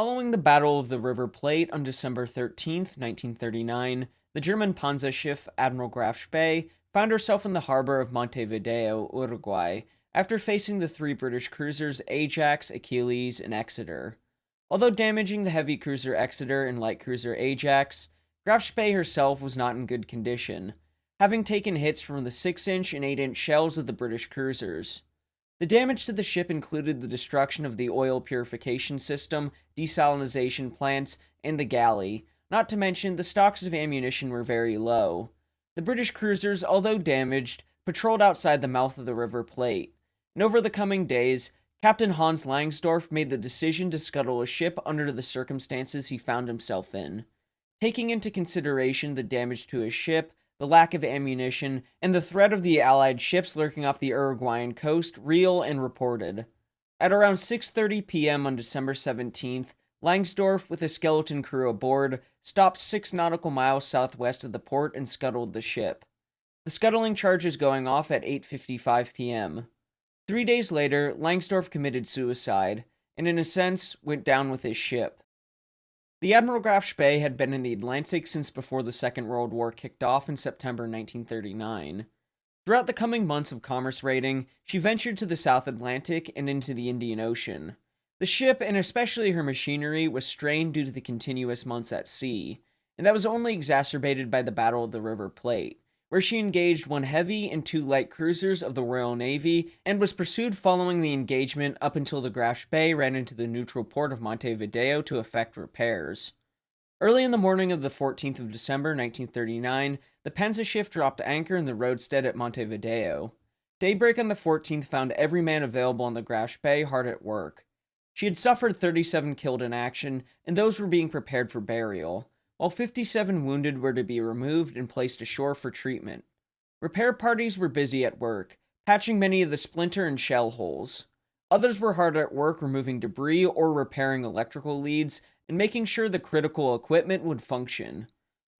Following the Battle of the River Plate on December 13th, 1939, the German Panzer ship Admiral Graf Spee found herself in the harbor of Montevideo, Uruguay, after facing the three British cruisers Ajax, Achilles, and Exeter. Although damaging the heavy cruiser Exeter and light cruiser Ajax, Graf Spee herself was not in good condition, having taken hits from the 6-inch and 8-inch shells of the British cruisers. The damage to the ship included the destruction of the oil purification system, desalination plants, and the galley, not to mention the stocks of ammunition were very low. The British cruisers, although damaged, patrolled outside the mouth of the River Plate, and over the coming days, Captain Hans Langsdorff made the decision to scuttle a ship under the circumstances he found himself in. Taking into consideration the damage to his ship, the lack of ammunition, and the threat of the Allied ships lurking off the Uruguayan coast, real and reported. At around 6:30 p.m. on December 17th, Langsdorff, with a skeleton crew aboard, stopped 6 nautical miles southwest of the port and scuttled the ship. The scuttling charges going off at 8:55 p.m. 3 days later, Langsdorff committed suicide, and in a sense, went down with his ship. The Admiral Graf Spee had been in the Atlantic since before the Second World War kicked off in September 1939. Throughout the coming months of commerce raiding, she ventured to the South Atlantic and into the Indian Ocean. The ship, and especially her machinery, was strained due to the continuous months at sea, and that was only exacerbated by the Battle of the River Plate, where she engaged 1 heavy and 2 light cruisers of the Royal Navy and was pursued following the engagement up until the Graf Spee ran into the neutral port of Montevideo to effect repairs. Early in the morning of the 14th of December 1939, the Panzer ship dropped anchor in the roadstead at Montevideo. Daybreak on the 14th found every man available on the Graf Spee hard at work. She had suffered 37 killed in action, and those were being prepared for burial, while 57 wounded were to be removed and placed ashore for treatment. Repair parties were busy at work, patching many of the splinter and shell holes. Others were hard at work removing debris or repairing electrical leads and making sure the critical equipment would function.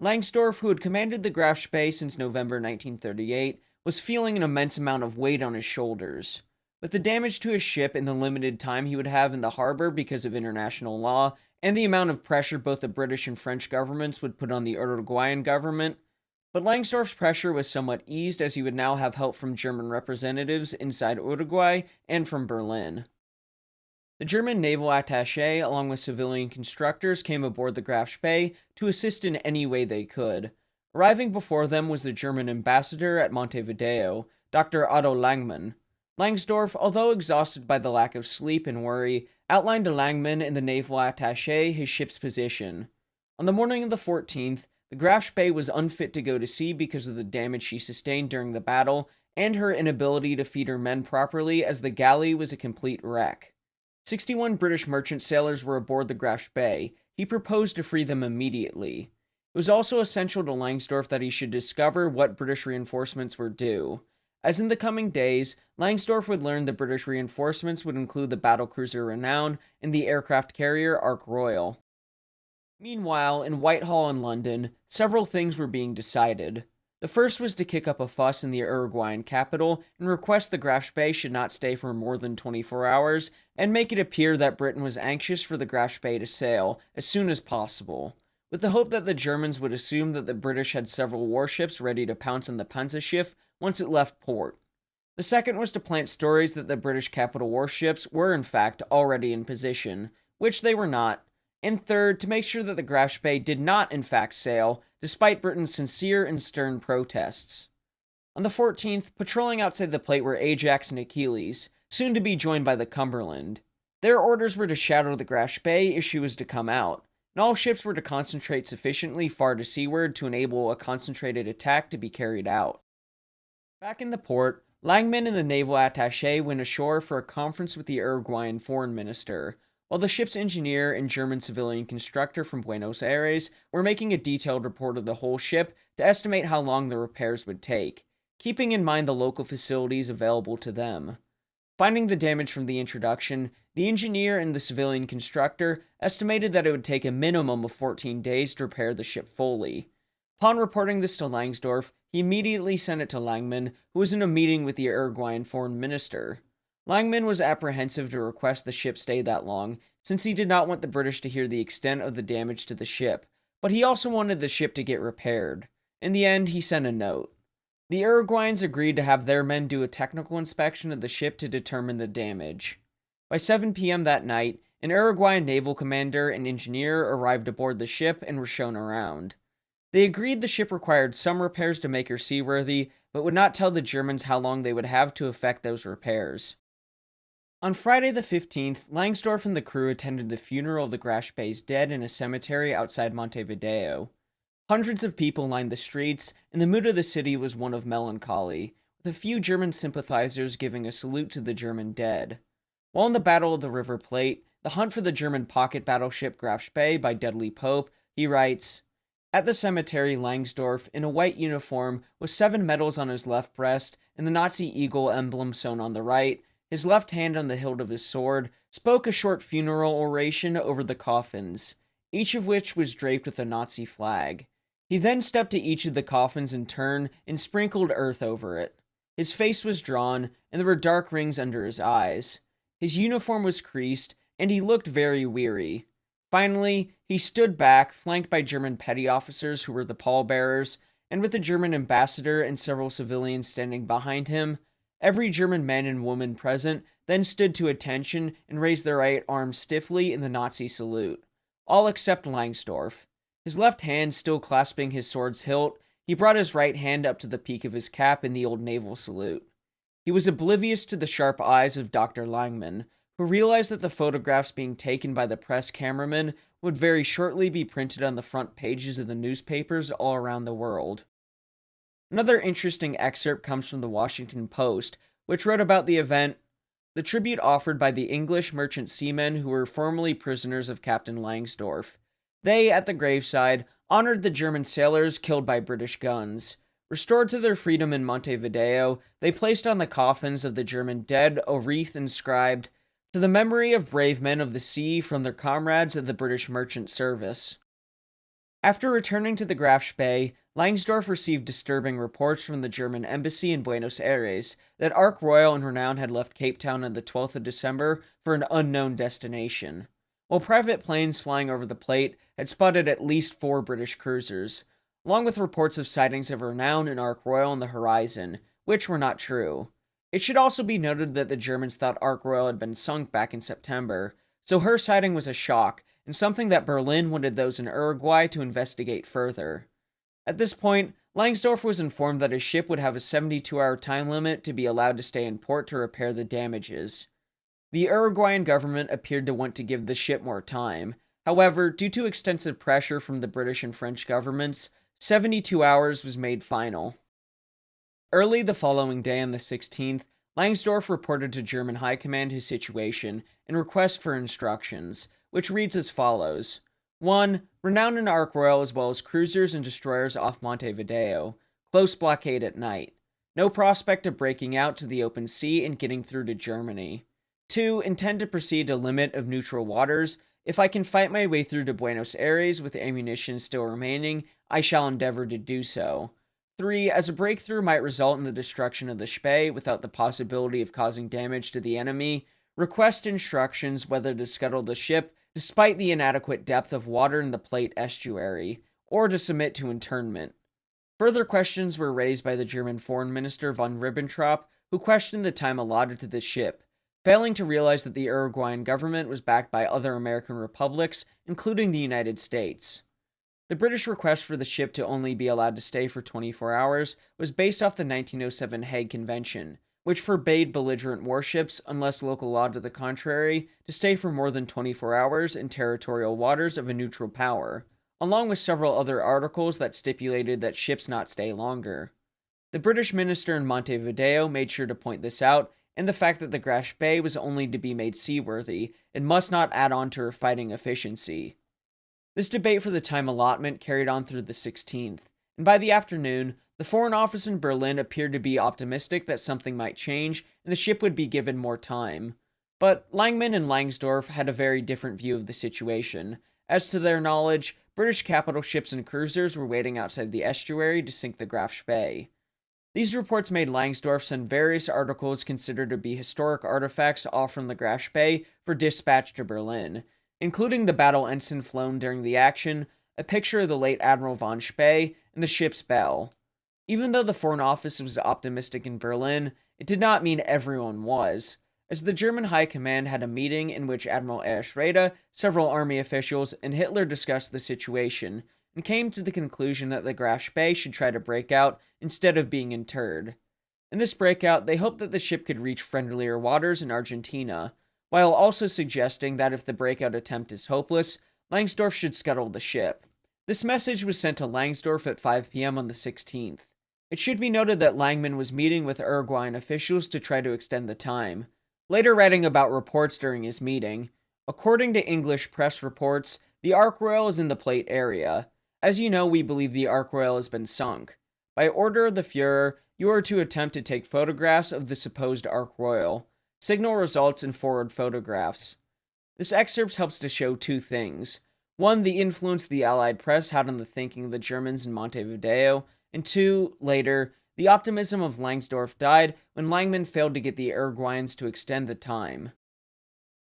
Langsdorff, who had commanded the Graf Spee since November 1938, was feeling an immense amount of weight on his shoulders. With the damage to his ship and the limited time he would have in the harbor because of international law, and the amount of pressure both the British and French governments would put on the Uruguayan government, but Langsdorff's pressure was somewhat eased as he would now have help from German representatives inside Uruguay and from Berlin. The German naval attaché, along with civilian constructors, came aboard the Graf Spee to assist in any way they could. Arriving before them was the German ambassador at Montevideo, Dr. Otto Langmann. Langsdorff, although exhausted by the lack of sleep and worry, outlined to Langmann and the naval attaché his ship's position. On the morning of the 14th, the Graf Spee was unfit to go to sea because of the damage she sustained during the battle and her inability to feed her men properly as the galley was a complete wreck. 61 British merchant sailors were aboard the Graf Spee. He proposed to free them immediately. It was also essential to Langsdorff that he should discover what British reinforcements were due. As in the coming days, Langsdorff would learn the British reinforcements would include the battlecruiser Renown and the aircraft carrier Ark Royal. Meanwhile, in Whitehall in London, several things were being decided. The first was to kick up a fuss in the Uruguayan capital and request the Graf Spee should not stay for more than 24 hours, and make it appear that Britain was anxious for the Graf Spee to sail as soon as possible, with the hope that the Germans would assume that the British had several warships ready to pounce on the Panzer ship once it left port. The second was to plant stories that the British capital warships were in fact already in position, which they were not, and third, to make sure that the Graf Spee did not in fact sail, despite Britain's sincere and stern protests. On the 14th, patrolling outside the Plate were Ajax and Achilles, soon to be joined by the Cumberland. Their orders were to shadow the Graf Spee if she was to come out, and all ships were to concentrate sufficiently far to seaward to enable a concentrated attack to be carried out. Back in the port, Langmann and the naval attaché went ashore for a conference with the Uruguayan foreign minister, while the ship's engineer and German civilian constructor from Buenos Aires were making a detailed report of the whole ship to estimate how long the repairs would take, keeping in mind the local facilities available to them. Finding the damage from the introduction, the engineer and the civilian constructor estimated that it would take a minimum of 14 days to repair the ship fully. Upon reporting this to Langsdorff, he immediately sent it to Langmann, who was in a meeting with the Uruguayan foreign minister. Langmann was apprehensive to request the ship stay that long, since he did not want the British to hear the extent of the damage to the ship, but he also wanted the ship to get repaired. In the end, he sent a note. The Uruguayans agreed to have their men do a technical inspection of the ship to determine the damage. By 7 p.m. that night, an Uruguayan naval commander and engineer arrived aboard the ship and were shown around. They agreed the ship required some repairs to make her seaworthy, but would not tell the Germans how long they would have to effect those repairs. On Friday the 15th, Langsdorff and the crew attended the funeral of the Graf Spee's dead in a cemetery outside Montevideo. Hundreds of people lined the streets, and the mood of the city was one of melancholy, with a few German sympathizers giving a salute to the German dead. While in the Battle of the River Plate, the hunt for the German pocket battleship Graf Spee by Dudley Pope, he writes, "At the cemetery, Langsdorff, in a white uniform, with 7 medals on his left breast and the Nazi eagle emblem sewn on the right, his left hand on the hilt of his sword, spoke a short funeral oration over the coffins, each of which was draped with a Nazi flag. He then stepped to each of the coffins in turn and sprinkled earth over it. His face was drawn, and there were dark rings under his eyes. His uniform was creased, and he looked very weary. Finally, he stood back, flanked by German petty officers who were the pallbearers, and with the German ambassador and several civilians standing behind him. Every German man and woman present then stood to attention and raised their right arm stiffly in the Nazi salute. All except Langsdorff. His left hand still clasping his sword's hilt, he brought his right hand up to the peak of his cap in the old naval salute. He was oblivious to the sharp eyes of Dr. Langmann, who realized that the photographs being taken by the press cameraman would very shortly be printed on the front pages of the newspapers all around the world. Another interesting excerpt comes from the Washington Post, which wrote about the event, "The tribute offered by the English merchant seamen who were formerly prisoners of Captain Langsdorff. They, at the graveside, honored the German sailors killed by British guns. Restored to their freedom in Montevideo, they placed on the coffins of the German dead a wreath inscribed, 'To the memory of brave men of the sea from their comrades of the British merchant service.'" After returning to the Graf Spee, Langsdorff received disturbing reports from the German embassy in Buenos Aires that Ark Royal and Renown had left Cape Town on the 12th of December for an unknown destination, while private planes flying over the Plate had spotted at least 4 British cruisers, along with reports of sightings of Renown and Ark Royal on the horizon, which were not true. It should also be noted that the Germans thought Ark Royal had been sunk back in September, so her sighting was a shock, and something that Berlin wanted those in Uruguay to investigate further. At this point, Langsdorff was informed that his ship would have a 72-hour time limit to be allowed to stay in port to repair the damages. The Uruguayan government appeared to want to give the ship more time. However, due to extensive pressure from the British and French governments, 72 hours was made final. Early the following day on the 16th, Langsdorff reported to German High Command his situation and request for instructions, which reads as follows. 1. Renown and Ark Royal as well as cruisers and destroyers off Montevideo. Close blockade at night. No prospect of breaking out to the open sea and getting through to Germany. 2. Intend to proceed to limit of neutral waters. If I can fight my way through to Buenos Aires with ammunition still remaining, I shall endeavor to do so. 3. As a breakthrough might result in the destruction of the Spee without the possibility of causing damage to the enemy, request instructions whether to scuttle the ship despite the inadequate depth of water in the Plate estuary, or to submit to internment. Further questions were raised by the German Foreign Minister von Ribbentrop, who questioned the time allotted to the ship, failing to realize that the Uruguayan government was backed by other American republics, including the United States. The British request for the ship to only be allowed to stay for 24 hours was based off the 1907 Hague Convention, which forbade belligerent warships, unless local law to the contrary, to stay for more than 24 hours in territorial waters of a neutral power, along with several other articles that stipulated that ships not stay longer. The British minister in Montevideo made sure to point this out, and the fact that the Graf Spee was only to be made seaworthy and must not add on to her fighting efficiency. This debate for the time allotment carried on through the 16th, and by the afternoon, the Foreign Office in Berlin appeared to be optimistic that something might change and the ship would be given more time. But Langmann and Langsdorff had a very different view of the situation. As to their knowledge, British capital ships and cruisers were waiting outside the estuary to sink the Graf Spee. These reports made Langsdorff send various articles considered to be historic artifacts off from the Graf Spee for dispatch to Berlin, including the battle ensign flown during the action, a picture of the late Admiral von Spee, and the ship's bell. Even though the Foreign Office was optimistic in Berlin, it did not mean everyone was, as the German High Command had a meeting in which Admiral Eschrede, several army officials, and Hitler discussed the situation, and came to the conclusion that the Graf Spee should try to break out instead of being interred. In this breakout, they hoped that the ship could reach friendlier waters in Argentina, while also suggesting that if the breakout attempt is hopeless, Langsdorff should scuttle the ship. This message was sent to Langsdorff at 5 p.m. on the 16th. It should be noted that Langmann was meeting with Uruguayan officials to try to extend the time, later writing about reports during his meeting. According to English press reports, the Ark Royal is in the Plate area. As you know, we believe the Ark Royal has been sunk. By order of the Fuhrer, you are to attempt to take photographs of the supposed Ark Royal. Signal results and forward photographs. This excerpt helps to show two things. One, the influence the Allied press had on the thinking of the Germans in Montevideo, and two, later, the optimism of Langsdorff died when Langmann failed to get the Uruguayans to extend the time.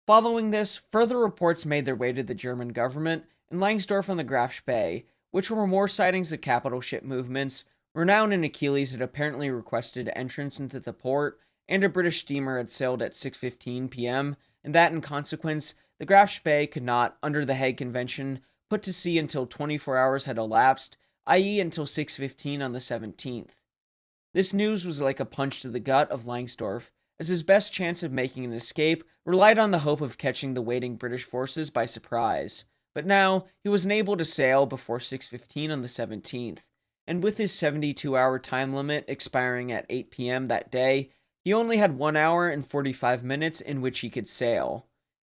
Following this, further reports made their way to the German government, and Langsdorff on the Graf Spee, which were more sightings of capital ship movements. Renown and Achilles had apparently requested entrance into the port, and a British steamer had sailed at 6:15 p.m., and that in consequence, the Graf Spee could not, under the Hague Convention, put to sea until 24 hours had elapsed, i.e. until 6:15 on the 17th. This news was like a punch to the gut of Langsdorff, as his best chance of making an escape relied on the hope of catching the waiting British forces by surprise. But now, he was unable to sail before 6:15 on the 17th, and with his 72-hour time limit expiring at 8 p.m. that day, he only had 1 hour and 45 minutes in which he could sail.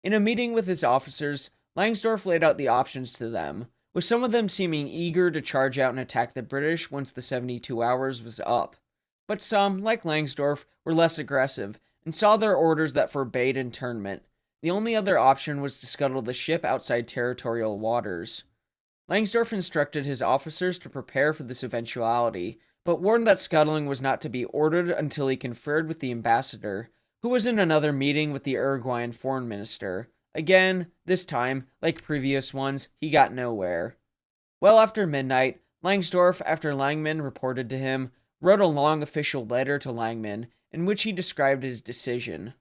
In a meeting with his officers, Langsdorff laid out the options to them, with some of them seeming eager to charge out and attack the British once the 72 hours was up. But some, like Langsdorff, were less aggressive, and saw their orders that forbade internment. The only other option was to scuttle the ship outside territorial waters. Langsdorff instructed his officers to prepare for this eventuality, but warned that scuttling was not to be ordered until he conferred with the ambassador, who was in another meeting with the Uruguayan foreign minister. Again, this time, like previous ones, he got nowhere. Well after midnight, Langsdorff, after Langmann reported to him, wrote a long official letter to Langmann, in which he described his decision.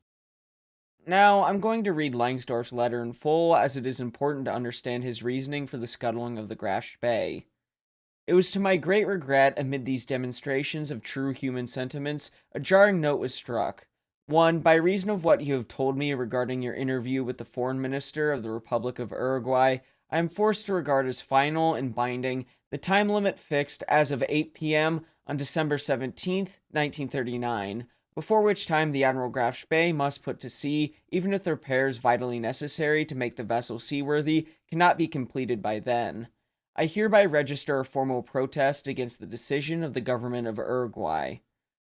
Now, I'm going to read Langsdorff's letter in full, as it is important to understand his reasoning for the scuttling of the Graf Spee. It was to my great regret, amid these demonstrations of true human sentiments, a jarring note was struck. 1. By reason of what you have told me regarding your interview with the Foreign Minister of the Republic of Uruguay, I am forced to regard as final and binding the time limit fixed as of 8 p.m. on December 17th, 1939, before which time the Admiral Graf Spee must put to sea, even if the repairs vitally necessary to make the vessel seaworthy cannot be completed by then. I hereby register a formal protest against the decision of the government of Uruguay.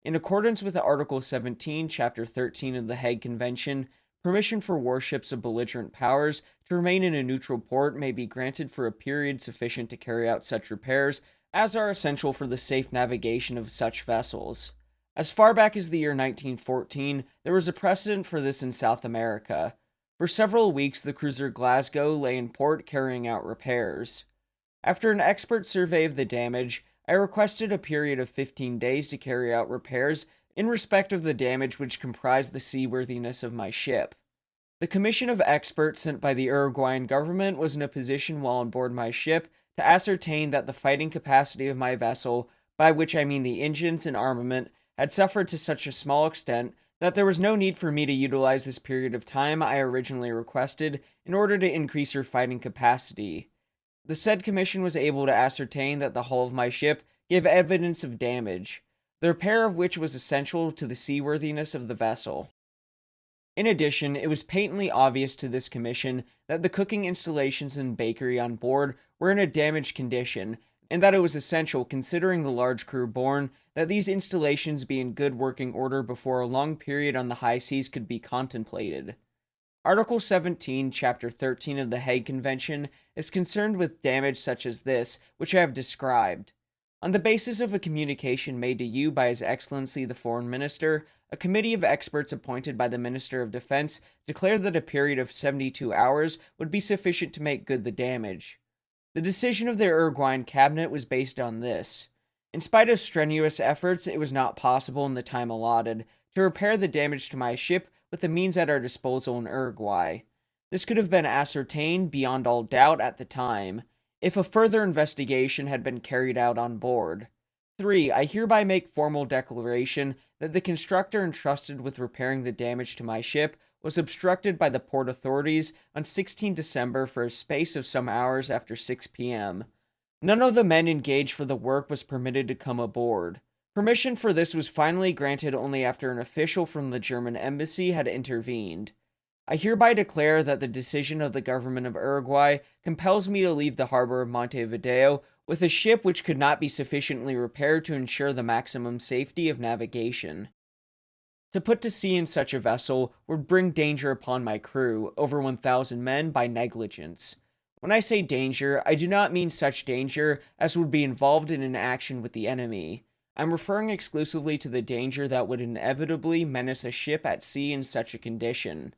In accordance with Article 17, Chapter 13 of the Hague Convention, permission for warships of belligerent powers to remain in a neutral port may be granted for a period sufficient to carry out such repairs as are essential for the safe navigation of such vessels. As far back as the year 1914, there was a precedent for this in South America. For several weeks, the cruiser Glasgow lay in port carrying out repairs. After an expert survey of the damage, I requested a period of 15 days to carry out repairs in respect of the damage which comprised the seaworthiness of my ship. The commission of experts sent by the Uruguayan government was in a position while on board my ship to ascertain that the fighting capacity of my vessel, by which I mean the engines and armament, had suffered to such a small extent that there was no need for me to utilize this period of time I originally requested in order to increase her fighting capacity. The said commission was able to ascertain that the hull of my ship gave evidence of damage, the repair of which was essential to the seaworthiness of the vessel. In addition, it was patently obvious to this commission that the cooking installations and bakery on board were in a damaged condition, and that it was essential, considering the large crew borne, that these installations be in good working order before a long period on the high seas could be contemplated. Article 17, Chapter 13 of the Hague Convention is concerned with damage such as this, which I have described. On the basis of a communication made to you by His Excellency the Foreign Minister, a committee of experts appointed by the Minister of Defense declared that a period of 72 hours would be sufficient to make good the damage. The decision of the Uruguayan cabinet was based on this. In spite of strenuous efforts, it was not possible in the time allotted to repair the damage to my ship with the means at our disposal in Uruguay. This could have been ascertained beyond all doubt at the time, if a further investigation had been carried out on board. 3. I hereby make formal declaration that the constructor entrusted with repairing the damage to my ship was obstructed by the port authorities on 16 December for a space of some hours after 6 p.m. None of the men engaged for the work was permitted to come aboard. Permission for this was finally granted only after an official from the German embassy had intervened. I hereby declare that the decision of the government of Uruguay compels me to leave the harbor of Montevideo with a ship which could not be sufficiently repaired to ensure the maximum safety of navigation. To put to sea in such a vessel would bring danger upon my crew, over 1,000 men, by negligence. When I say danger, I do not mean such danger as would be involved in an action with the enemy. I'm referring exclusively to the danger that would inevitably menace a ship at sea in such a condition.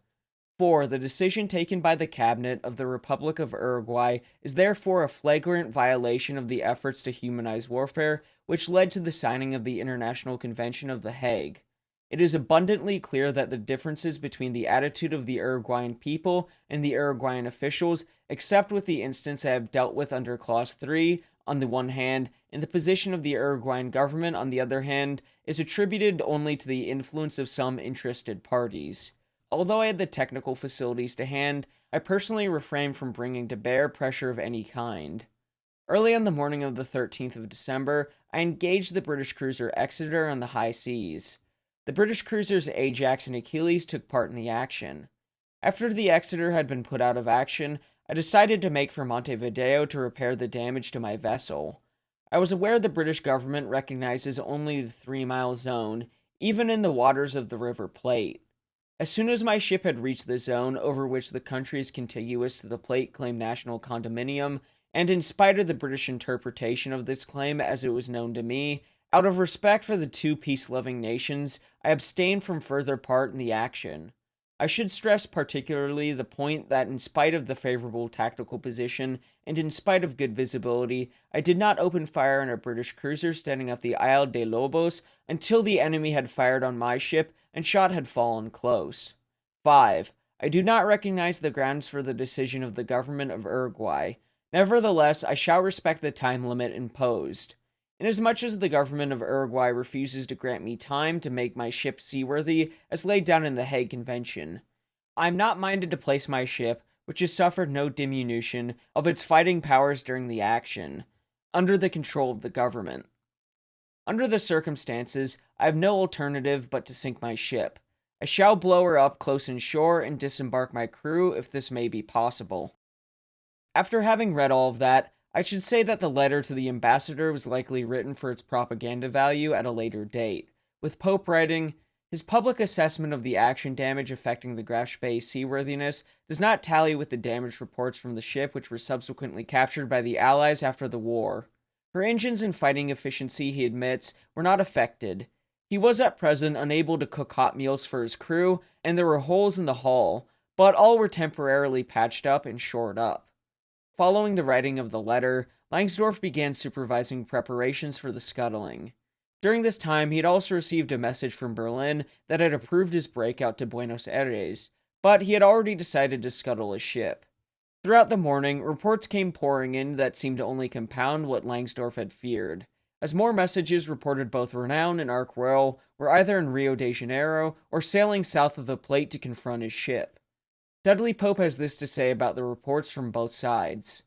4. The decision taken by the Cabinet of the Republic of Uruguay is therefore a flagrant violation of the efforts to humanize warfare, which led to the signing of the International Convention of The Hague. It is abundantly clear that the differences between the attitude of the Uruguayan people and the Uruguayan officials, except with the instance I have dealt with under Clause 3, on the one hand, and the position of the Uruguayan government on the other hand, is attributed only to the influence of some interested parties. Although I had the technical facilities to hand, I personally refrained from bringing to bear pressure of any kind. Early on the morning of the 13th of December, I engaged the British cruiser Exeter on the high seas. The British cruisers Ajax and Achilles took part in the action. After the Exeter had been put out of action, I decided to make for Montevideo to repair the damage to my vessel. I was aware the British government recognizes only the 3-mile zone, even in the waters of the River Plate. As soon as my ship had reached the zone over which the countries contiguous to the Plate claimed national condominium, and in spite of the British interpretation of this claim as it was known to me, out of respect for the two peace-loving nations, I abstained from further part in the action. I should stress particularly the point that in spite of the favorable tactical position, and in spite of good visibility, I did not open fire on a British cruiser standing at the Isle de Lobos until the enemy had fired on my ship and shot had fallen close. 5. I do not recognize the grounds for the decision of the government of Uruguay. Nevertheless, I shall respect the time limit imposed. Inasmuch as the government of Uruguay refuses to grant me time to make my ship seaworthy as laid down in the Hague Convention, I am not minded to place my ship, which has suffered no diminution of its fighting powers during the action, under the control of the government. Under the circumstances, I have no alternative but to sink my ship. I shall blow her up close inshore and disembark my crew if this may be possible. After having read all of that, I should say that the letter to the ambassador was likely written for its propaganda value at a later date, with Pope writing, "His public assessment of the action damage affecting the Graf Spee's seaworthiness does not tally with the damage reports from the ship which were subsequently captured by the Allies after the war. Her engines and fighting efficiency, he admits, were not affected. He was at present unable to cook hot meals for his crew, and there were holes in the hull, but all were temporarily patched up and shored up." Following the writing of the letter, Langsdorff began supervising preparations for the scuttling. During this time, he had also received a message from Berlin that had approved his breakout to Buenos Aires, but he had already decided to scuttle his ship. Throughout the morning, reports came pouring in that seemed to only compound what Langsdorff had feared, as more messages reported both Renown and Ark Royal were either in Rio de Janeiro or sailing south of the Plate to confront his ship. Dudley Pope has this to say about the reports from both sides.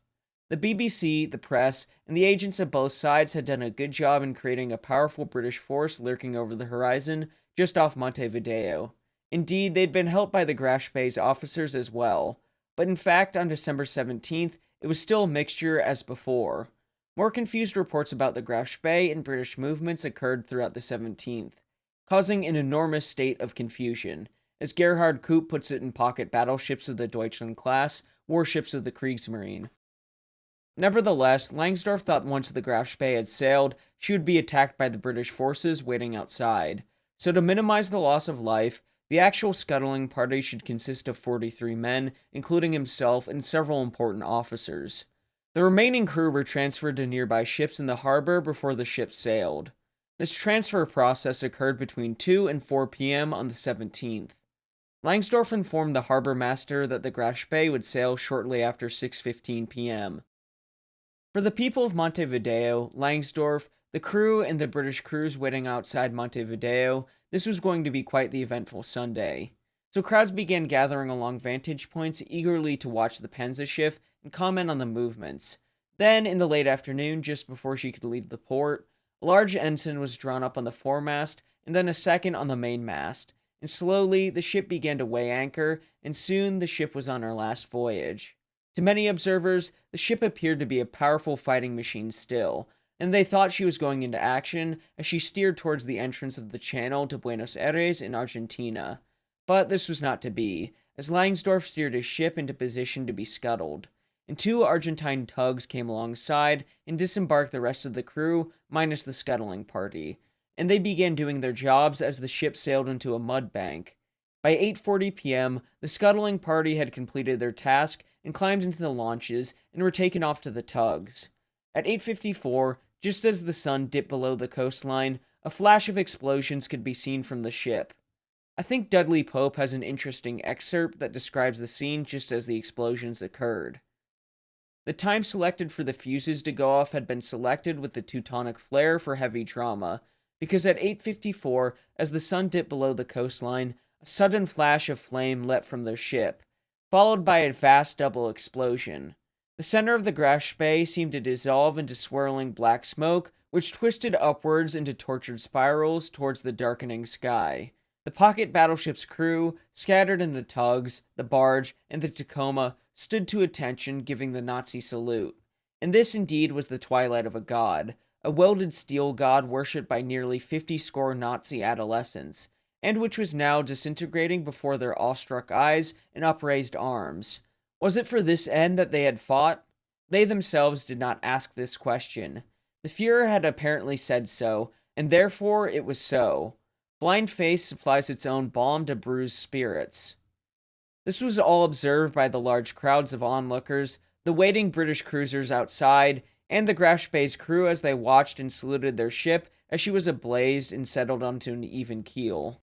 The BBC, the press, and the agents of both sides had done a good job in creating a powerful British force lurking over the horizon just off Montevideo. Indeed, they'd been helped by the Graf Spee's officers as well, but in fact, on December 17th, it was still a mixture as before. More confused reports about the Graf Spee and British movements occurred throughout the 17th, causing an enormous state of confusion. As Gerhard Koop puts it in Pocket Battleships of the Deutschland class, warships of the Kriegsmarine. Nevertheless, Langsdorff thought once the Graf Spee had sailed, she would be attacked by the British forces waiting outside. So to minimize the loss of life, the actual scuttling party should consist of 43 men, including himself and several important officers. The remaining crew were transferred to nearby ships in the harbor before the ship sailed. This transfer process occurred between 2 and 4 p.m. on the 17th. Langsdorff informed the harbor master that the Graf Spee would sail shortly after 6:15 p.m. For the people of Montevideo, Langsdorff, the crew, and the British crews waiting outside Montevideo, this was going to be quite the eventful Sunday. So crowds began gathering along vantage points eagerly to watch the Panzerschiff and comment on the movements. Then, in the late afternoon, just before she could leave the port, a large ensign was drawn up on the foremast, and then a second on the mainmast, and slowly the ship began to weigh anchor, and soon the ship was on her last voyage. To many observers, the ship appeared to be a powerful fighting machine still, and they thought she was going into action as she steered towards the entrance of the channel to Buenos Aires in Argentina. But this was not to be, as Langsdorff steered his ship into position to be scuttled, and 2 Argentine tugs came alongside and disembarked the rest of the crew, minus the scuttling party, and they began doing their jobs as the ship sailed into a mud bank. By 8:40 p.m., the scuttling party had completed their task and climbed into the launches and were taken off to the tugs. At 8:54, just as the sun dipped below the coastline, a flash of explosions could be seen from the ship. I think Dudley Pope has an interesting excerpt that describes the scene just as the explosions occurred. The time selected for the fuses to go off had been selected with the Teutonic flare for heavy drama, because at 8:54, as the sun dipped below the coastline, a sudden flash of flame leapt from their ship, followed by a vast double explosion. The center of the Graf Spee seemed to dissolve into swirling black smoke, which twisted upwards into tortured spirals towards the darkening sky. The pocket battleship's crew, scattered in the tugs, the barge, and the Tacoma, stood to attention, giving the Nazi salute. And this indeed was the twilight of a god, a welded steel god worshipped by nearly 50 score Nazi adolescents, and which was now disintegrating before their awestruck eyes and upraised arms. Was it for this end that they had fought? They themselves did not ask this question. The Führer had apparently said so, and therefore it was so. Blind faith supplies its own balm to bruised spirits. This was all observed by the large crowds of onlookers, the waiting British cruisers outside, and the Graf Spee's crew as they watched and saluted their ship as she was ablaze and settled onto an even keel.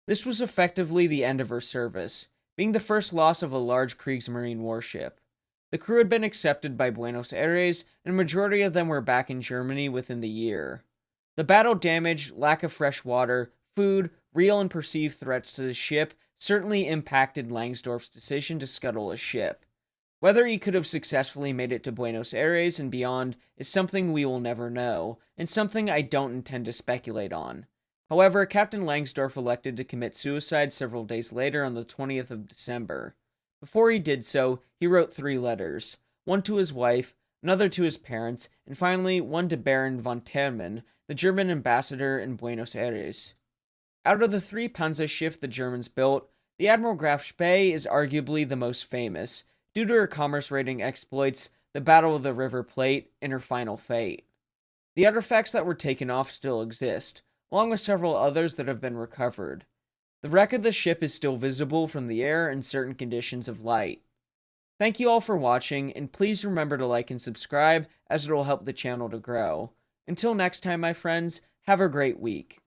This was effectively the end of her service, being the first loss of a large Kriegsmarine warship. The crew had been accepted by Buenos Aires, and a majority of them were back in Germany within the year. The battle damage, lack of fresh water, food, real and perceived threats to the ship certainly impacted Langsdorff's decision to scuttle a ship. Whether he could have successfully made it to Buenos Aires and beyond is something we will never know, and something I don't intend to speculate on. However, Captain Langsdorff elected to commit suicide several days later on the 20th of December. Before he did so, he wrote 3 letters, one to his wife, another to his parents, and finally one to Baron von Terman, the German ambassador in Buenos Aires. Out of the 3 Panzerschiff the Germans built, the Admiral Graf Spee is arguably the most famous, due to her commerce-raiding exploits, the Battle of the River Plate, and her final fate. The artifacts that were taken off still exist, along with several others that have been recovered. The wreck of the ship is still visible from the air in certain conditions of light. Thank you all for watching, and please remember to like and subscribe, as it will help the channel to grow. Until next time, my friends, have a great week.